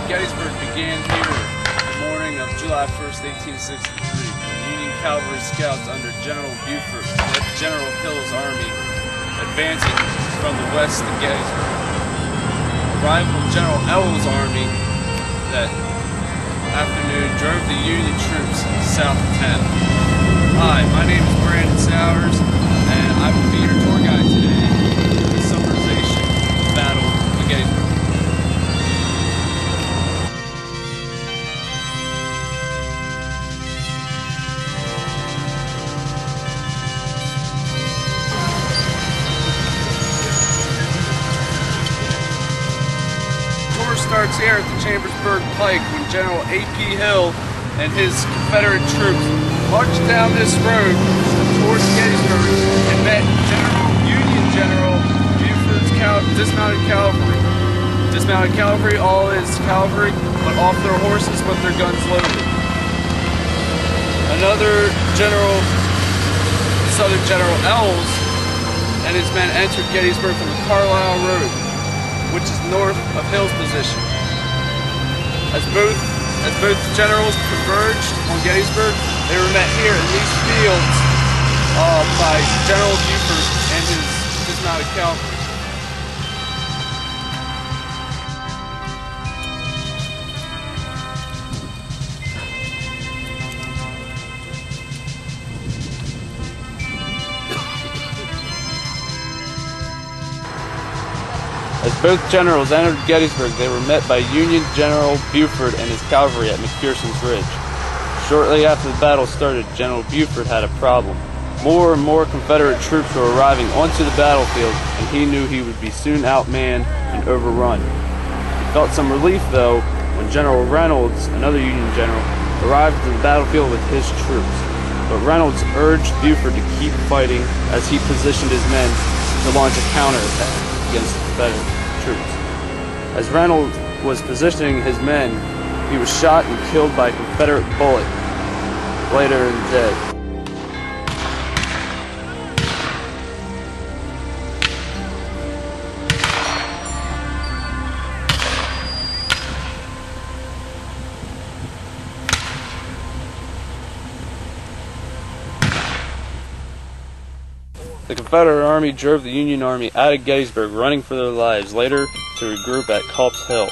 Gettysburg began here the morning of July 1st, 1863, when Union cavalry scouts under General Buford led General Hill's army advancing from the west to Gettysburg. Arrival of General Ell's army that afternoon drove the Union troops south of town. Hi, my name is Brandon Sowers, and I will be your tour guide today for the summarization of the Battle of Gettysburg. Starts here at the Gettysburg Pike when General A.P. Hill and his Confederate troops marched down this road towards Gettysburg and met Union General Buford's dismounted cavalry. Dismounted cavalry, all is cavalry, but off their horses with their guns loaded. Another general, Southern General Ells, and his men entered Gettysburg from the Carlisle Road, which is north of Hill's position. As both generals converged on Gettysburg, they were met here in these fields by General Buford and his dismounted cavalry. As both generals entered Gettysburg, they were met by Union General Buford and his cavalry at McPherson's Ridge. Shortly after the battle started, General Buford had a problem. More and more Confederate troops were arriving onto the battlefield, and he knew he would be soon outmanned and overrun. He felt some relief, though, when General Reynolds, another Union general, arrived at the battlefield with his troops. But Reynolds urged Buford to keep fighting as he positioned his men to launch a counterattack against the Confederate troops. As Reynolds was positioning his men, he was shot and killed by a Confederate bullet later in the day. The Confederate Army drove the Union Army out of Gettysburg, running for their lives, later to regroup at Culp's Hill.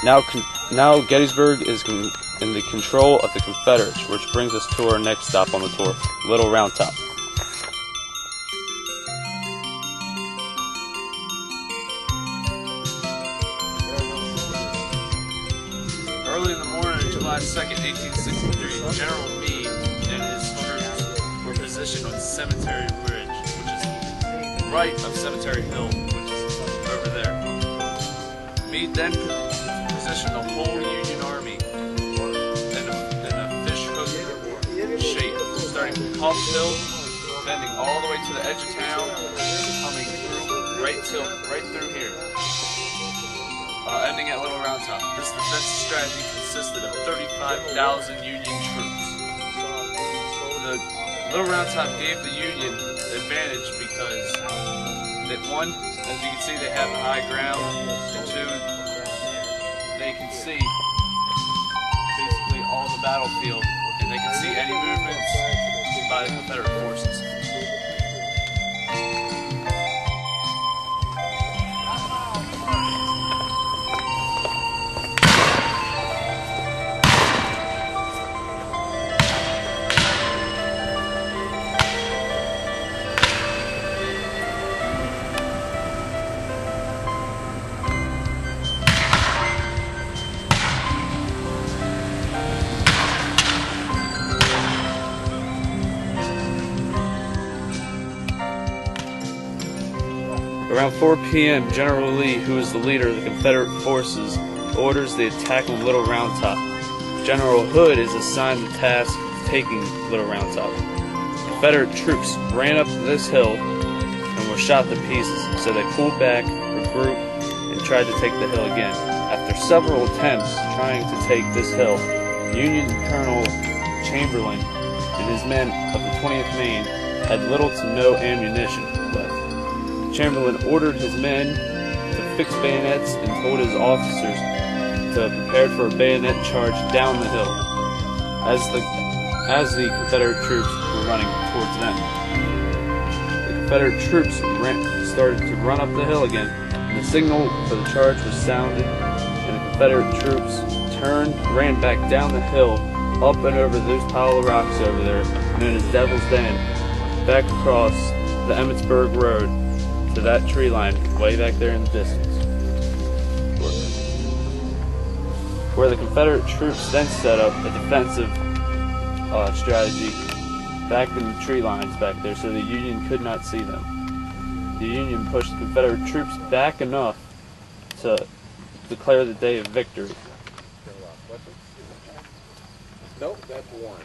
Now Gettysburg is in the control of the Confederates, which brings us to our next stop on the tour, Little Round Top. Early in the morning of July 2nd, 1863, General Meade and his troops were positioned on Cemetery Ridge, which is right of Cemetery Hill, which is over there. Meade then positioned the whole Union Army in a fishhook shape, starting from Culp's Hill, bending all the way to the edge of town, coming through right through here, ending at Little Round Top. This defensive strategy consisted of 35,000 Union troops. The Little Round Top gave the Union the advantage because one, as you can see, they have the high ground, and two, they can see basically all the battlefield, and they can see any movements by the Confederate forces. Around 4 p.m., General Lee, who is the leader of the Confederate forces, orders the attack on Little Round Top. General Hood is assigned the task of taking Little Round Top. Confederate troops ran up this hill and were shot to pieces, so they pulled back, regrouped, and tried to take the hill again. After several attempts trying to take this hill, Union Colonel Chamberlain and his men of the 20th Maine had little to no ammunition left. Chamberlain ordered his men to fix bayonets and told his officers to prepare for a bayonet charge down the hill as the Confederate troops were running towards them. The Confederate troops started to run up the hill again, and the signal for the charge was sounded, and the Confederate troops ran back down the hill, up and over those pile of rocks over there, known as Devil's Den, back across the Emmitsburg Road to that tree line way back there in the distance, where the Confederate troops then set up a defensive strategy back in the tree lines back there so the Union could not see them. The Union pushed the Confederate troops back enough to declare the day of victory. Nope, that's Warren.